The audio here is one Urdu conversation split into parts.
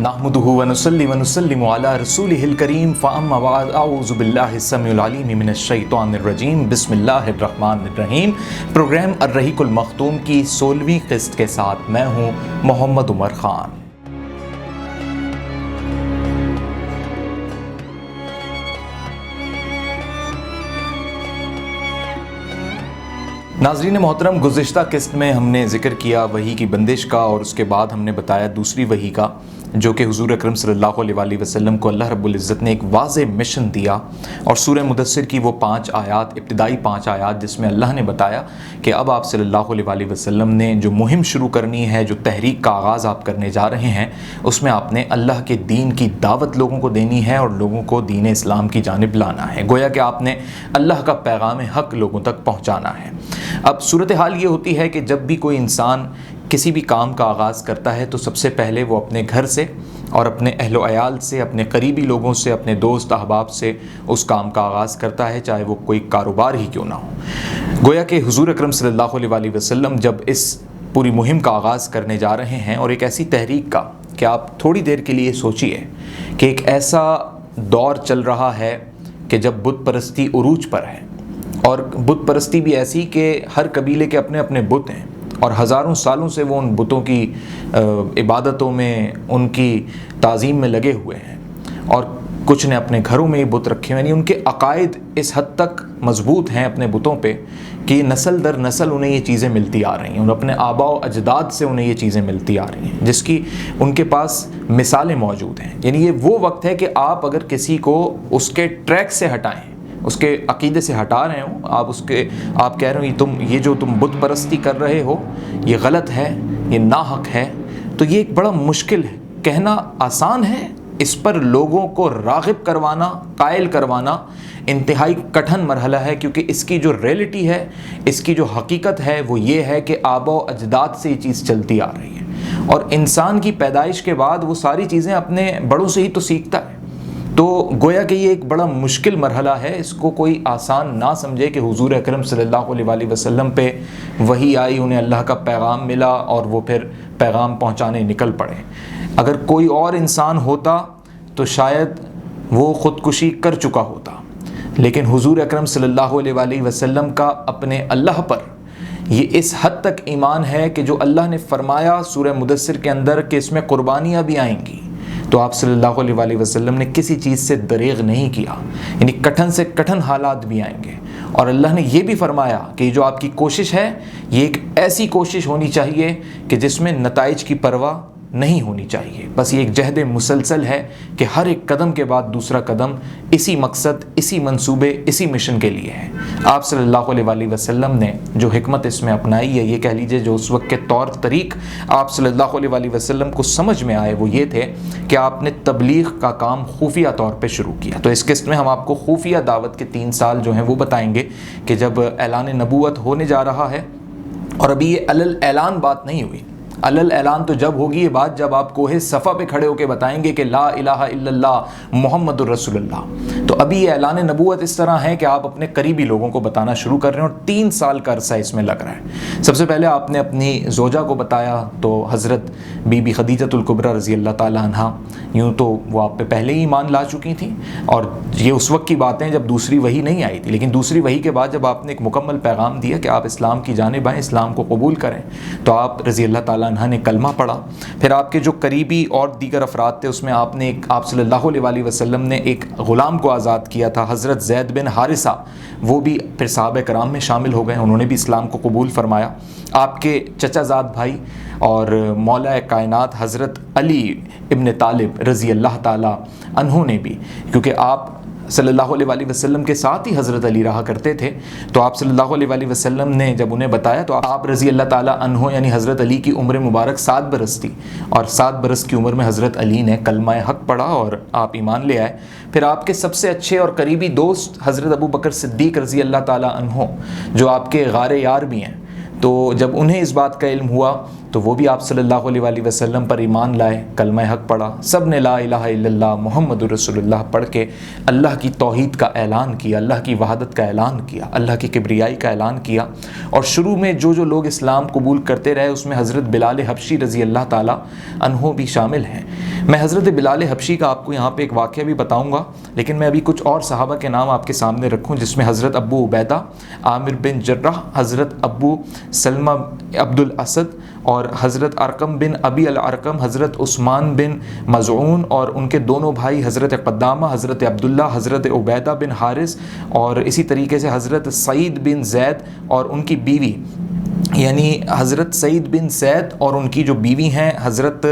نحمده ونصلي ونسلم على رسوله الكريم فأما بعد اعوذ باللہ السمیع العلیم من الشیطان الرجیم بسم اللہ الرحمن الرحیم۔ پروگرام الرحیق المختوم کی 16ویں قسط کے ساتھ میں ہوں محمد عمر خان۔ ناظرین محترم، گزشتہ قسط میں ہم نے ذکر کیا وحی کی بندش کا، اور اس کے بعد ہم نے بتایا دوسری وحی کا، جو کہ حضور اکرم صلی اللہ علیہ وآلہ وسلم کو اللہ رب العزت نے ایک واضح مشن دیا، اور سورہ مدثر کی وہ 5 آیات، ابتدائی 5 آیات، جس میں اللہ نے بتایا کہ اب آپ صلی اللہ علیہ وآلہ وسلم نے جو مہم شروع کرنی ہے، جو تحریک کا آغاز آپ کرنے جا رہے ہیں، اس میں آپ نے اللہ کے دین کی دعوت لوگوں کو دینی ہے اور لوگوں کو دین اسلام کی جانب لانا ہے۔ گویا کہ آپ نے اللہ کا پیغام حق لوگوں تک پہنچانا ہے۔ اب صورتحال یہ ہوتی ہے کہ جب بھی کوئی انسان کسی بھی کام کا آغاز کرتا ہے تو سب سے پہلے وہ اپنے گھر سے اور اپنے اہل و عیال سے، اپنے قریبی لوگوں سے، اپنے دوست احباب سے اس کام کا آغاز کرتا ہے، چاہے وہ کوئی کاروبار ہی کیوں نہ ہو۔ گویا کہ حضور اکرم صلی اللہ علیہ وآلہ وسلم جب اس پوری مہم کا آغاز کرنے جا رہے ہیں، اور ایک ایسی تحریک کا کہ آپ تھوڑی دیر کے لیے سوچئے کہ ایک ایسا دور چل رہا ہے کہ جب بت پرستی عروج پر ہے، اور بت پرستی بھی ایسی کہ ہر قبیلے کے اپنے اپنے بت ہیں، اور ہزاروں سالوں سے وہ ان بتوں کی عبادتوں میں، ان کی تعظیم میں لگے ہوئے ہیں، اور کچھ نے اپنے گھروں میں یہ بت رکھے ہوئے ہیں۔ یعنی ان کے عقائد اس حد تک مضبوط ہیں اپنے بتوں پہ کہ نسل در نسل انہیں یہ چیزیں ملتی آ رہی ہیں، اور اپنے آباء و اجداد سے انہیں یہ چیزیں ملتی آ رہی ہیں، جس کی ان کے پاس مثالیں موجود ہیں۔ یعنی یہ وہ وقت ہے کہ آپ اگر کسی کو اس کے ٹریک سے ہٹائیں، اس کے عقیدے سے ہٹا رہے ہوں، آپ کہہ رہے ہو یہ جو تم بت پرستی کر رہے ہو یہ غلط ہے، یہ ناحق ہے، تو یہ ایک بڑا مشکل ہے۔ کہنا آسان ہے، اس پر لوگوں کو راغب کروانا، قائل کروانا انتہائی کٹھن مرحلہ ہے، کیونکہ اس کی جو ریئلٹی ہے، اس کی جو حقیقت ہے وہ یہ ہے کہ آباء و اجداد سے یہ چیز چلتی آ رہی ہے، اور انسان کی پیدائش کے بعد وہ ساری چیزیں اپنے بڑوں سے ہی تو سیکھتا ہے۔ تو گویا کہ یہ ایک بڑا مشکل مرحلہ ہے، اس کو کوئی آسان نہ سمجھے کہ حضور اکرم صلی اللہ علیہ وآلہ وسلم پہ وحی آئی، انہیں اللہ کا پیغام ملا اور وہ پھر پیغام پہنچانے نکل پڑے۔ اگر کوئی اور انسان ہوتا تو شاید وہ خودکشی کر چکا ہوتا، لیکن حضور اکرم صلی اللہ علیہ وآلہ وسلم کا اپنے اللہ پر یہ اس حد تک ایمان ہے کہ جو اللہ نے فرمایا سورہ مدثر کے اندر کہ اس میں قربانیاں بھی آئیں گی، تو آپ صلی اللہ علیہ وآلہ وسلم نے کسی چیز سے دریغ نہیں کیا۔ یعنی کٹھن سے کٹھن حالات بھی آئیں گے، اور اللہ نے یہ بھی فرمایا کہ جو آپ کی کوشش ہے یہ ایک ایسی کوشش ہونی چاہیے کہ جس میں نتائج کی پرواہ نہیں ہونی چاہیے، بس یہ ایک جہد مسلسل ہے کہ ہر ایک قدم کے بعد دوسرا قدم اسی مقصد، اسی منصوبے، اسی مشن کے لیے ہے۔ آپ صلی اللہ علیہ وآلہ وسلم نے جو حکمت اس میں اپنائی ہے، یہ کہہ لیجئے جو اس وقت کے طور طریق آپ صلی اللہ علیہ وآلہ وسلم کو سمجھ میں آئے، وہ یہ تھے کہ آپ نے تبلیغ کا کام خفیہ طور پہ شروع کیا۔ تو اس قسط میں ہم آپ کو خفیہ دعوت کے 3 سال جو ہیں وہ بتائیں گے کہ جب اعلان نبوت ہونے جا رہا ہے، اور ابھی یہ علل اعلان بات نہیں ہوئی، علل اعلان تو جب ہوگی یہ بات جب آپ کوہ صفا پہ کھڑے ہو کے بتائیں گے کہ لا الہ الا اللہ محمد الرسول اللہ۔ تو ابھی یہ اعلان نبوت اس طرح ہے کہ آپ اپنے قریبی لوگوں کو بتانا شروع کر رہے ہیں، اور 3 سال کا عرصہ اس میں لگ رہا ہے۔ سب سے پہلے آپ نے اپنی زوجہ کو بتایا، تو حضرت بی بی خدیجۃ الکبریٰ رضی اللہ تعالی عنہا، یوں تو وہ آپ پہ پہلے ہی ایمان لا چکی تھیں، اور یہ اس وقت کی باتیں جب دوسری وحی نہیں آئی تھی، لیکن دوسری وحی کے بعد جب آپ نے ایک مکمل پیغام دیا کہ آپ اسلام کی جانب آئیں، اسلام کو قبول کریں، تو آپ رضی اللہ تعالیٰ عنہ نے کلمہ پڑھا۔ پھر آپ کے جو قریبی اور دیگر افراد تھے، اس میں آپ صلی اللہ علیہ وآلہ وسلم نے ایک غلام کو آزاد کیا تھا، حضرت زید بن حارثہ، وہ بھی پھر صحابہ کرام میں شامل ہو گئے، انہوں نے بھی اسلام کو قبول فرمایا۔ آپ کے چچا زاد بھائی اور مولا کائنات حضرت علی ابن طالب رضی اللہ تعالی عنہ نے بھی، کیونکہ آپ صلی اللہ علیہ وآلہ وسلم کے ساتھ ہی حضرت علی رہا کرتے تھے، تو آپ صلی اللہ علیہ وآلہ وسلم نے جب انہیں بتایا تو آپ رضی اللہ تعالیٰ عنہ یعنی حضرت علی کی عمر مبارک 7 برس تھی، اور 7 برس کی عمر میں حضرت علی نے کلمہ حق پڑھا اور آپ ایمان لے آئے۔ پھر آپ کے سب سے اچھے اور قریبی دوست حضرت ابو بکر صدیق رضی اللہ تعالیٰ عنہ، جو آپ کے غار یار بھی ہیں، تو جب انہیں اس بات کا علم ہوا تو وہ بھی آپ صلی اللہ علیہ وسلم پر ایمان لائے، کلمہ حق پڑھا، سب نے لا الہ الا اللہ محمد رسول اللہ پڑھ کے اللہ کی توحید کا اعلان کیا، اللہ کی وحدت کا اعلان کیا، اللہ کی کبریائی کا اعلان کیا۔ اور شروع میں جو لوگ اسلام قبول کرتے رہے اس میں حضرت بلال حبشی رضی اللہ تعالیٰ عنہ بھی شامل ہیں۔ میں حضرت بلال حبشی کا آپ کو یہاں پہ ایک واقعہ بھی بتاؤں گا، لیکن میں ابھی کچھ اور صحابہ کے نام آپ کے سامنے رکھوں، جس میں حضرت ابو عبیدہ عامر بن جرح، حضرت ابو سلمہ عبد الاسد، اور حضرت ارقم بن ابی الارقم، حضرت عثمان بن مزعون، اور ان کے دونوں بھائی حضرت قدامہ، حضرت عبداللہ، حضرت عبیدہ بن حارث، اور اسی طریقے سے حضرت سعید بن زید اور ان کی بیوی، یعنی حضرت سعید بن زید اور ان کی جو بیوی ہیں حضرت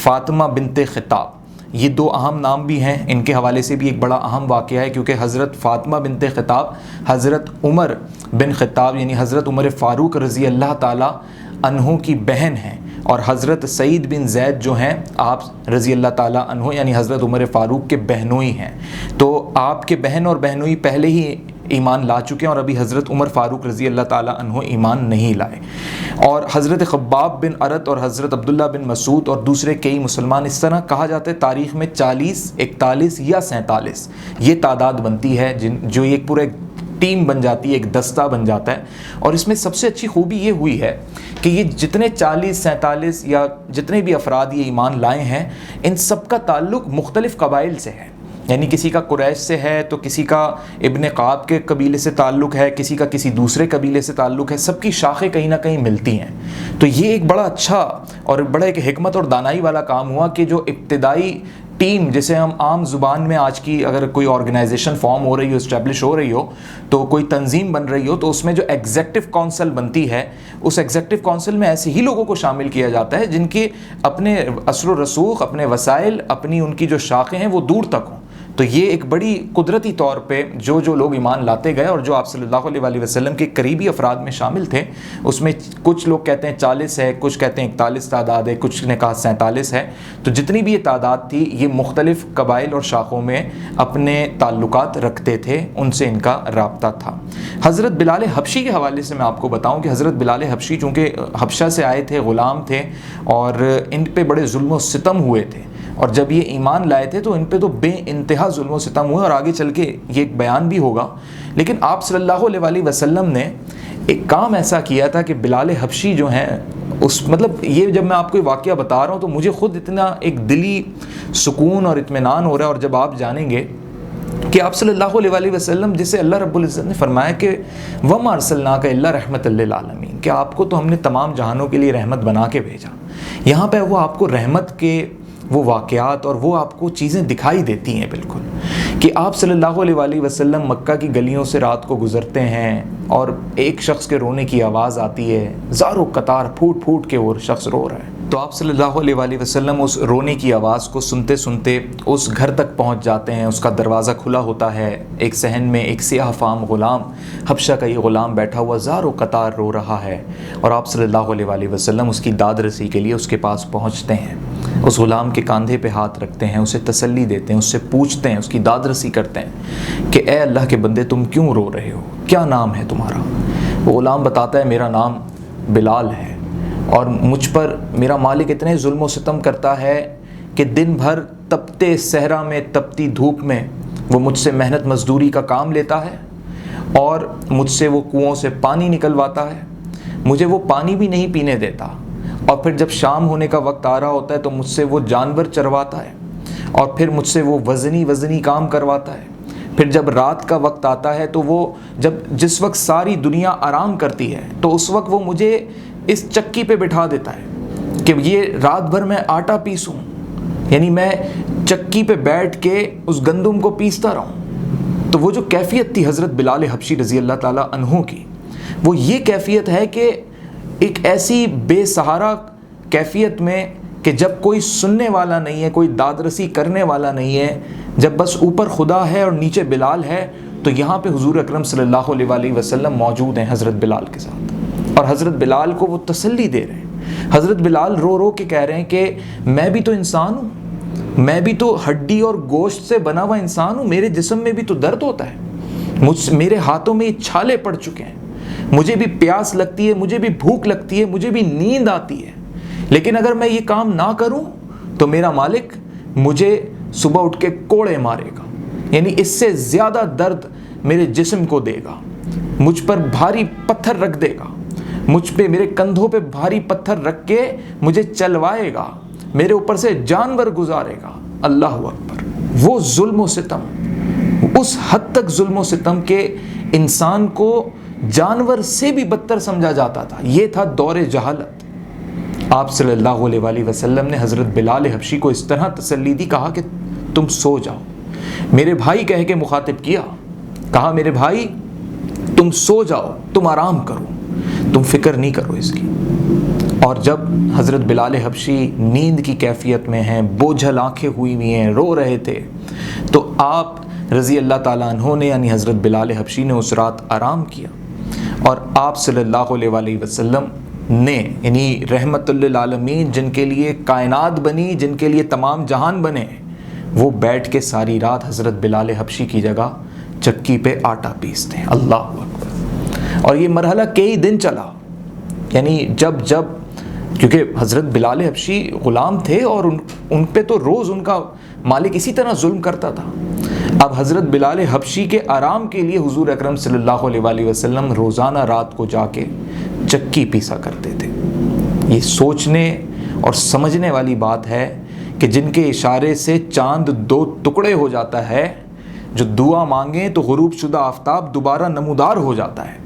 فاطمہ بنت خطاب۔ یہ دو اہم نام بھی ہیں، ان کے حوالے سے بھی ایک بڑا اہم واقعہ ہے، کیونکہ حضرت فاطمہ بنت خطاب حضرت عمر بن خطاب یعنی حضرت عمر فاروق رضی اللہ تعالیٰ عنہ کی بہن ہیں، اور حضرت سعید بن زید جو ہیں آپ رضی اللہ تعالیٰ عنہ یعنی حضرت عمر فاروق کے بہنوئی ہیں۔ تو آپ کے بہن اور بہنوئی پہلے ہی ایمان لا چکے ہیں، اور ابھی حضرت عمر فاروق رضی اللہ تعالیٰ عنہ ایمان نہیں لائے۔ اور حضرت خباب بن ارت اور حضرت عبداللہ بن مسعود اور دوسرے کئی مسلمان، اس طرح کہا جاتا ہے تاریخ میں 40، 41 یا 47 یہ تعداد بنتی ہے جو ایک پورا ٹیم بن جاتی ہے، ایک دستہ بن جاتا ہے۔ اور اس میں سب سے اچھی خوبی یہ ہوئی ہے کہ یہ جتنے 40، 47 یا جتنے بھی افراد یہ ایمان لائے ہیں، ان سب کا تعلق مختلف قبائل سے ہے، یعنی کسی کا قریش سے ہے تو کسی کا ابن قعب کے قبیلے سے تعلق ہے، کسی کا کسی دوسرے قبیلے سے تعلق ہے، سب کی شاخیں کہیں نہ کہیں ملتی ہیں۔ تو یہ ایک بڑا اچھا اور بڑا ایک حکمت اور دانائی والا کام ہوا کہ جو ابتدائی ٹیم، جسے ہم عام زبان میں آج کی اگر کوئی آرگنائزیشن فارم ہو رہی ہو، اسٹیبلش ہو رہی ہو، تو کوئی تنظیم بن رہی ہو، تو اس میں جو ایگزیکٹو کونسل بنتی ہے، اس ایگزیکٹو کونسل میں ایسے ہی لوگوں کو شامل کیا جاتا ہے جن کے اپنے اثر و رسوخ، اپنے وسائل، اپنی ان کی جو شاخیں ہیں وہ دور تک ہوں۔ تو یہ ایک بڑی قدرتی طور پہ جو لوگ ایمان لاتے گئے اور جو آپ صلی اللہ علیہ وسلم کے قریبی افراد میں شامل تھے، اس میں کچھ لوگ کہتے ہیں 40 ہے، کچھ کہتے ہیں 41 تعداد ہے، کچھ نے کہا 47 ہے۔ تو جتنی بھی یہ تعداد تھی، یہ مختلف قبائل اور شاخوں میں اپنے تعلقات رکھتے تھے، ان سے ان کا رابطہ تھا۔ حضرت بلال حبشی کے حوالے سے میں آپ کو بتاؤں کہ حضرت بلال حبشی چونکہ حبشہ سے آئے تھے، غلام تھے، اور ان پہ بڑے ظلم و ستم ہوئے تھے، اور جب یہ ایمان لائے تھے تو ان پہ تو بے انتہا ظلم و ستم ہوئے، اور آگے چل کے یہ ایک بیان بھی ہوگا۔ لیکن آپ صلی اللہ علیہ وسلم نے ایک کام ایسا کیا تھا کہ بلال حبشی جو ہیں، مطلب یہ جب میں آپ کو یہ واقعہ بتا رہا ہوں تو مجھے خود اتنا ایک دلی سکون اور اطمینان ہو رہا ہے، اور جب آپ جانیں گے کہ آپ صلی اللہ علیہ وسلم جسے اللہ رب العزت نے فرمایا کہ وَمَا أَرْسَلْنَاكَ إِلَّا رَحْمَةً لِّلْعَالَمِينَ، کہ آپ کو تو ہم نے تمام جہانوں کے لیے رحمت بنا کے بھیجا۔ یہاں پہ وہ آپ کو رحمت کے وہ واقعات اور وہ آپ کو چیزیں دکھائی دیتی ہیں بالکل، کہ آپ صلی اللہ علیہ وسلم مکہ کی گلیوں سے رات کو گزرتے ہیں اور ایک شخص کے رونے کی آواز آتی ہے، زاروں قطار پھوٹ پھوٹ کے وہ شخص رو رہا ہے، تو آپ صلی اللہ علیہ وسلم اس رونے کی آواز کو سنتے سنتے اس گھر تک پہنچ جاتے ہیں۔ اس کا دروازہ کھلا ہوتا ہے، ایک صحن میں ایک سیاہ فام غلام، حبشہ کا یہ غلام بیٹھا ہوا زاروں قطار رو رہا ہے، اور آپ صلی اللہ علیہ وسلم اس کی داد رسی کے لیے اس کے پاس پہنچتے ہیں، اس غلام کے کاندھے پہ ہاتھ رکھتے ہیں، اسے تسلی دیتے ہیں، اس سے پوچھتے ہیں، اس کی داد رسی کرتے ہیں کہ اے اللہ کے بندے تم کیوں رو رہے ہو، کیا نام ہے تمہارا؟ وہ غلام بتاتا ہے میرا نام بلال ہے، اور مجھ پر میرا مالک اتنے ظلم و ستم کرتا ہے کہ دن بھر تپتے صحرا میں، تپتی دھوپ میں وہ مجھ سے محنت مزدوری کا کام لیتا ہے، اور مجھ سے وہ کنووں سے پانی نکلواتا ہے، مجھے وہ پانی بھی نہیں پینے دیتا، اور پھر جب شام ہونے کا وقت آ رہا ہوتا ہے تو مجھ سے وہ جانور چرواتا ہے، اور پھر مجھ سے وہ وزنی کام کرواتا ہے، پھر جب رات کا وقت آتا ہے تو وہ جس وقت ساری دنیا آرام کرتی ہے تو اس وقت وہ مجھے اس چکی پہ بٹھا دیتا ہے کہ یہ رات بھر میں آٹا پیسوں، یعنی میں چکی پہ بیٹھ کے اس گندم کو پیستا رہوں۔ تو وہ جو کیفیت تھی حضرت بلال حبشی رضی اللہ تعالیٰ عنہ کی، وہ یہ کیفیت ہے کہ ایک ایسی بے سہارا کیفیت میں کہ جب کوئی سننے والا نہیں ہے، کوئی داد رسی کرنے والا نہیں ہے، جب بس اوپر خدا ہے اور نیچے بلال ہے، تو یہاں پہ حضور اکرم صلی اللہ علیہ وسلم موجود ہیں حضرت بلال کے ساتھ، اور حضرت بلال کو وہ تسلی دے رہے ہیں۔ حضرت بلال رو رو کے کہہ رہے ہیں کہ میں بھی تو انسان ہوں، میں بھی تو ہڈی اور گوشت سے بنا ہوا انسان ہوں، میرے جسم میں بھی تو درد ہوتا ہے، میرے ہاتھوں میں چھالے پڑ چکے ہیں، مجھے بھی پیاس لگتی ہے، مجھے بھی بھوک لگتی ہے، مجھے بھی نیند آتی ہے، لیکن اگر میں یہ کام نہ کروں تو میرا مالک مجھے صبح اٹھ کے کوڑے مارے گا، یعنی اس سے زیادہ درد میرے جسم کو دے گا، مجھ پر بھاری پتھر رکھ دے گا، مجھ پہ میرے کندھوں پہ بھاری پتھر رکھ کے مجھے چلوائے گا، میرے اوپر سے جانور گزارے گا۔ اللہ اکبر! وہ ظلم و ستم، اس حد تک ظلم و ستم کہ انسان کو جانور سے بھی بدتر سمجھا جاتا تھا۔ یہ تھا دور جہالت۔ آپ صلی اللہ علیہ وآلہ وسلم نے حضرت بلال حبشی کو اس طرح تسلی دی، کہا کہ تم سو جاؤ، میرے بھائی کہہ کے مخاطب کیا، کہا میرے بھائی تم سو جاؤ، تم آرام کرو، تم فکر نہیں کرو اس کی۔ اور جب حضرت بلال حبشی نیند کی کیفیت میں ہیں، بوجھل آنکھیں ہوئی ہوئی ہیں، رو رہے تھے، تو آپ رضی اللہ تعالیٰ عنہ نے یعنی حضرت بلال حبشی نے اس رات آرام کیا، اور آپ صلی اللہ علیہ وآلہ وسلم نے یعنی رحمت للعالمین جن کے لیے کائنات بنی، جن کے لیے تمام جہان بنے، وہ بیٹھ کے ساری رات حضرت بلال حبشی کی جگہ چکی پہ آٹا پیستے ہیں۔ اللہ اکبر! اور یہ مرحلہ کئی دن چلا، یعنی جب کیونکہ حضرت بلال حبشی غلام تھے اور ان پہ تو روز ان کا مالک اسی طرح ظلم کرتا تھا۔ اب حضرت بلال حبشی کے آرام کے لیے حضور اکرم صلی اللہ علیہ وآلہ وسلم روزانہ رات کو جا کے چکی پیسا کرتے تھے۔ یہ سوچنے اور سمجھنے والی بات ہے کہ جن کے اشارے سے چاند دو ٹکڑے ہو جاتا ہے، جو دعا مانگیں تو غروب شدہ آفتاب دوبارہ نمودار ہو جاتا ہے،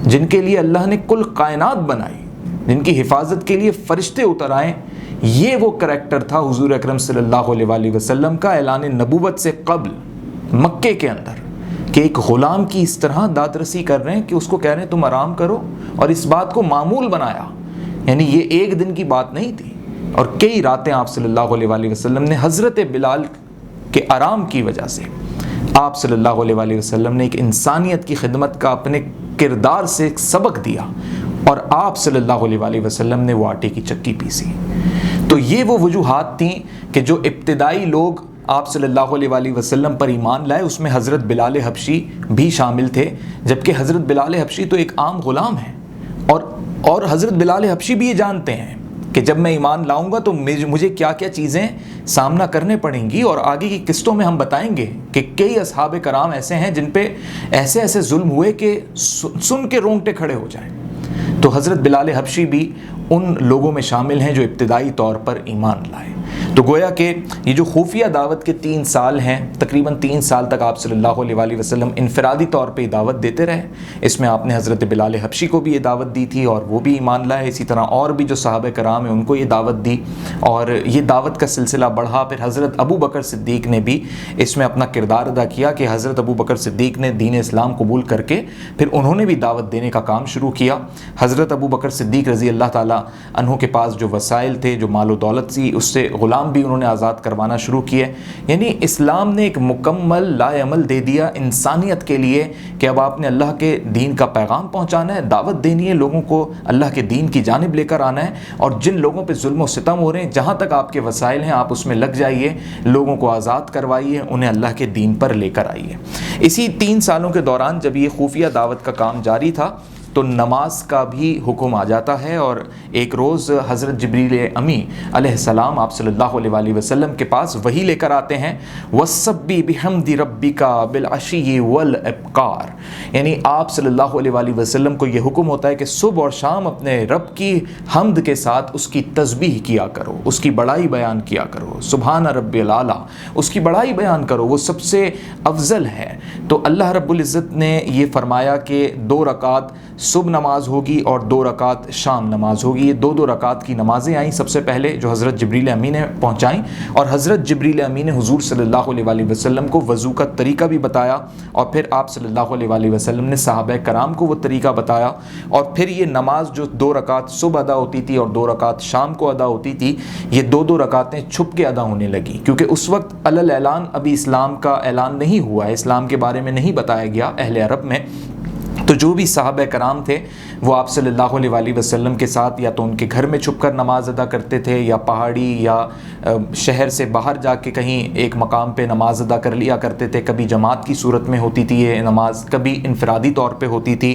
جن کے لیے اللہ نے کل کائنات بنائی، جن کی حفاظت کے لیے فرشتے اتر آئیں، یہ وہ کریکٹر تھا حضور اکرم صلی اللہ علیہ وآلہ وسلم کا اعلان نبوت سے قبل مکے کے اندر، کہ ایک غلام کی اس طرح دادرسی کر رہے ہیں کہ اس کو کہہ رہے ہیں تم آرام کرو، اور اس بات کو معمول بنایا، یعنی یہ ایک دن کی بات نہیں تھی۔ اور کئی راتیں آپ صلی اللہ علیہ وآلہ وسلم نے حضرت بلال کے آرام کی وجہ سے آپ صلی اللہ علیہ وآلہ وسلم نے ایک انسانیت کی خدمت کا اپنے کردار سے ایک سبق دیا، اور آپ صلی اللہ علیہ وآلہ وسلم نے وہ آٹے کی چکی پیسی۔ تو یہ وہ وجوہات تھیں کہ جو ابتدائی لوگ آپ صلی اللہ علیہ وآلہ وسلم پر ایمان لائے، اس میں حضرت بلال حبشی بھی شامل تھے، جبکہ حضرت بلال حبشی تو ایک عام غلام ہے، اور حضرت بلال حبشی بھی یہ جانتے ہیں کہ جب میں ایمان لاؤں گا تو مجھے کیا کیا چیزیں سامنا کرنے پڑیں گی، اور آگے کی قسطوں میں ہم بتائیں گے کہ کئی اصحاب کرام ایسے ہیں جن پہ ایسے ظلم ہوئے کہ سن کے رونگٹے کھڑے ہو جائیں۔ تو حضرت بلال حبشی بھی ان لوگوں میں شامل ہیں جو ابتدائی طور پر ایمان لائے۔ تو گویا کہ یہ جو خفیہ دعوت کے 3 سال ہیں، تقریباً 3 سال تک آپ صلی اللہ علیہ وآلہ وسلم انفرادی طور پہ دعوت دیتے رہے۔ اس میں آپ نے حضرت بلال حبشی کو بھی یہ دعوت دی تھی اور وہ بھی ایمان لائے، اسی طرح اور بھی جو صحابہ کرام ہیں ان کو یہ دعوت دی، اور یہ دعوت کا سلسلہ بڑھا۔ پھر حضرت ابو بکر صدیق نے بھی اس میں اپنا کردار ادا کیا کہ حضرت ابو بکر صدیق نے دین اسلام قبول کر کے پھر انہوں نے بھی دعوت دینے کا کام شروع کیا۔ حضرت ابو بکر صدیق رضی اللہ تعالیٰ عنہ کے پاس جو وسائل تھے، جو مال و دولت تھی، اس سے غلام بھی انہوں نے آزاد کروانا شروع کیے۔ یعنی اسلام نے ایک مکمل لائے عمل دے دیا انسانیت کے لیے کہ اب آپ نے اللہ کے دین کا پیغام پہنچانا ہے، دعوت دینی ہے، لوگوں کو اللہ کے دین کی جانب لے کر آنا ہے، اور جن لوگوں پہ ظلم و ستم ہو رہے ہیں، جہاں تک آپ کے وسائل ہیں آپ اس میں لگ جائیے، لوگوں کو آزاد کروائیے، انہیں اللہ کے دین پر لے کر آئیے۔ اسی 3 سالوں کے دوران جب یہ خفیہ دعوت کا کام جاری تھا تو نماز کا بھی حکم آ جاتا ہے، اور ایک روز حضرت جبریل امی علیہ السلام آپ صلی اللہ علیہ وآلہ وسلم کے پاس وحی لے کر آتے ہیں، وَسَبِّحْ بِحَمْدِ رَبِّكَ بِالْعَشِيِّ وَالْإِبْكَارِ، یعنی آپ صلی اللہ علیہ وآلہ وسلم کو یہ حکم ہوتا ہے کہ صبح اور شام اپنے رب کی حمد کے ساتھ اس کی تسبیح کیا کرو، اس کی بڑائی بیان کیا کرو، سبحان رب العلیٰ، اس کی بڑائی بیان کرو، وہ سب سے افضل ہے۔ تو اللہ رب العزت نے یہ فرمایا کہ 2 رکعت صبح نماز ہوگی اور 2 رکعت شام نماز ہوگی۔ یہ 2 رکعت کی نمازیں آئیں سب سے پہلے جو حضرت جبریل امی نے پہنچائیں، اور حضرت جبریل امی نے حضور صلی اللہ علیہ وآلہ وسلم کو وضو کا طریقہ بھی بتایا، اور پھر آپ صلی اللہ علیہ وآلہ وسلم نے صحابہ کرام کو وہ طریقہ بتایا، اور پھر یہ نماز جو 2 رکعت صبح ادا ہوتی تھی اور 2 رکعت شام کو ادا ہوتی تھی، یہ 2 رکعتیں چھپ کے ادا ہونے لگی، کیونکہ اس وقت علی الاعلان ابھی اسلام کا اعلان نہیں ہوا ہے، اسلام کے بارے میں نہیں بتایا گیا اہل عرب میں، تو جو بھی صحابہ کرام تھے وہ آپ صلی اللہ علیہ وسلم کے ساتھ یا تو ان کے گھر میں چھپ کر نماز ادا کرتے تھے، یا پہاڑی یا شہر سے باہر جا کے کہیں ایک مقام پہ نماز ادا کر لیا کرتے تھے۔ کبھی جماعت کی صورت میں ہوتی تھی یہ نماز، کبھی انفرادی طور پہ ہوتی تھی۔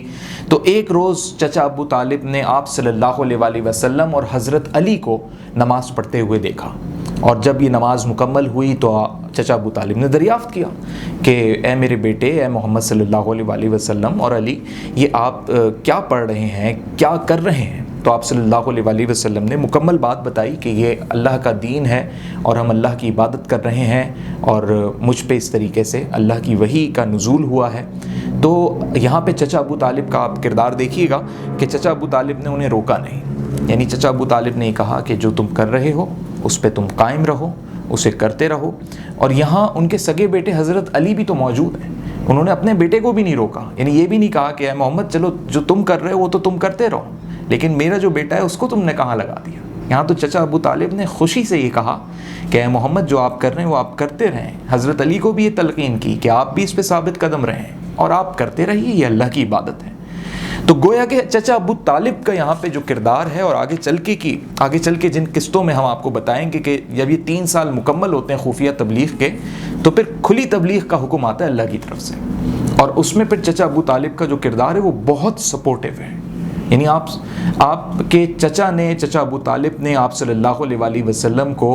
تو ایک روز چچا ابو طالب نے آپ صلی اللہ علیہ وسلم اور حضرت علی کو نماز پڑھتے ہوئے دیکھا، اور جب یہ نماز مکمل ہوئی تو چچا ابو طالب نے دریافت کیا کہ اے میرے بیٹے، اے محمد صلی اللہ علیہ وسلم اور علی، یہ آپ کیا پڑھ رہے ہیں، کیا کر رہے ہیں؟ تو آپ صلی اللہ علیہ وسلم نے مکمل بات بتائی کہ یہ اللہ کا دین ہے اور ہم اللہ کی عبادت کر رہے ہیں، اور مجھ پہ اس طریقے سے اللہ کی وحی کا نزول ہوا ہے۔ تو یہاں پہ چچا ابو طالب کا آپ کردار دیکھیے گا کہ چچا ابو طالب نے انہیں روکا نہیں، یعنی چچا ابو طالب نے کہا کہ جو تم کر رہے ہو اس پہ تم قائم رہو، اسے کرتے رہو۔ اور یہاں ان کے سگے بیٹے حضرت علی بھی تو موجود ہیں، انہوں نے اپنے بیٹے کو بھی نہیں روکا، یعنی یہ بھی نہیں کہا کہ اے محمد چلو جو تم کر رہے ہو وہ تو تم کرتے رہو، لیکن میرا جو بیٹا ہے اس کو تم نے کہاں لگا دیا۔ یہاں تو چچا ابو طالب نے خوشی سے یہ کہا کہ اے محمد جو آپ کر رہے ہیں وہ آپ کرتے رہیں۔ حضرت علی کو بھی یہ تلقین کی کہ آپ بھی اس پہ ثابت قدم رہیں اور آپ کرتے رہیے، یہ اللہ کی عبادت ہے۔ تو گویا کہ چچا ابو طالب کا یہاں پہ جو کردار ہے، اور آگے چل کے جن قسطوں میں ہم آپ کو بتائیں گے کہ جب یہ 3 سال مکمل ہوتے ہیں خفیہ تبلیغ کے، تو پھر کھلی تبلیغ کا حکم آتا ہے اللہ کی طرف سے، اور اس میں پھر چچا ابو طالب کا جو کردار ہے وہ بہت سپورٹیو ہے۔ یعنی آپ کے چچا ابو طالب نے آپ صلی اللہ علیہ وسلم کو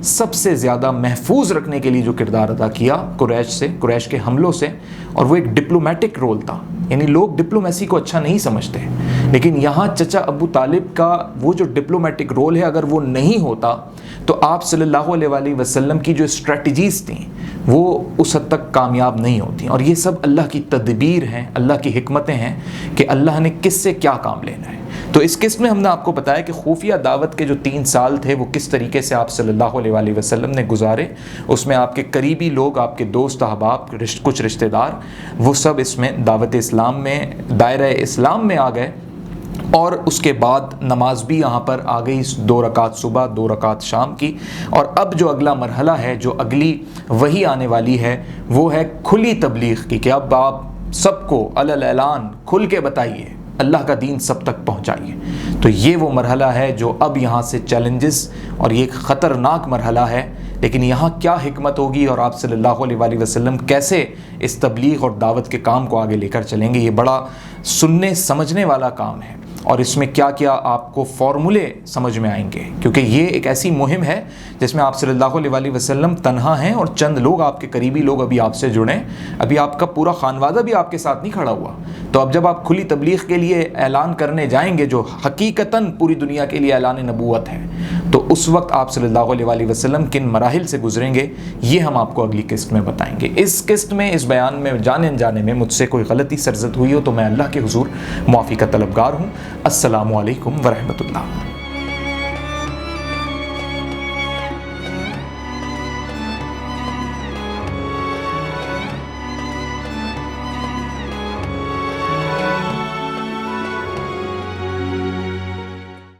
سب سے زیادہ محفوظ رکھنے کے لیے جو کردار ادا کیا قریش کے حملوں سے، اور وہ ایک ڈپلومیٹک رول تھا۔ یعنی لوگ ڈپلومیسی کو اچھا نہیں سمجھتے، لیکن یہاں چچا ابو طالب کا وہ جو ڈپلومیٹک رول ہے، اگر وہ نہیں ہوتا تو آپ صلی اللہ علیہ وسلم کی جو اسٹریٹجیز تھیں وہ اس حد تک کامیاب نہیں ہوتی، اور یہ سب اللہ کی تدبیر ہیں، اللہ کی حکمتیں ہیں کہ اللہ نے کس سے کیا کام لینا ہے۔ تو اس قسط میں ہم نے آپ کو بتایا کہ خفیہ دعوت کے جو 3 سال تھے وہ کس طریقے سے آپ صلی اللہ علیہ وسلم نے گزارے۔ اس میں آپ کے قریبی لوگ، آپ کے دوست احباب، کچھ رشتہ دار، وہ سب اس میں دعوت اسلام میں، دائرہ اسلام میں آ گئے، اور اس کے بعد نماز بھی یہاں پر آ گئی، 2 رکعت صبح 2 رکعت شام کی۔ اور اب جو اگلا مرحلہ ہے، جو اگلی وحی آنے والی ہے، وہ ہے کھلی تبلیغ کی، کہ اب آپ سب کو علی الاعلان کھل کے بتائیے، اللہ کا دین سب تک پہنچائیے۔ تو یہ وہ مرحلہ ہے جو اب یہاں سے چیلنجز، اور یہ ایک خطرناک مرحلہ ہے، لیکن یہاں کیا حکمت ہوگی اور آپ صلی اللہ علیہ وسلم کیسے اس تبلیغ اور دعوت کے کام کو آگے لے کر چلیں گے، یہ بڑا سننے سمجھنے والا کام ہے، اور اس میں کیا کیا آپ کو فارمولے سمجھ میں آئیں گے، کیونکہ یہ ایک ایسی مہم ہے جس میں آپ صلی اللہ علیہ وسلم تنہا ہیں، اور چند لوگ آپ کے قریبی لوگ ابھی آپ سے جڑیں، ابھی آپ کا پورا خانوادہ بھی آپ کے ساتھ نہیں کھڑا ہوا۔ تو اب جب آپ کھلی تبلیغ کے لیے اعلان کرنے جائیں گے، جو حقیقتاً پوری دنیا کے لیے اعلان نبوت ہے، تو اس وقت آپ صلی اللہ علیہ وسلم کن مراحل سے گزریں گے، یہ ہم آپ کو اگلی قسط میں بتائیں گے۔ اس قسط میں، اس بیان میں جانے انجانے میں مجھ سے کوئی غلطی سرزد ہوئی ہو تو میں اللہ کے حضور معافی کا طلبگار ہوں۔ السلام علیکم ورحمۃ اللہ۔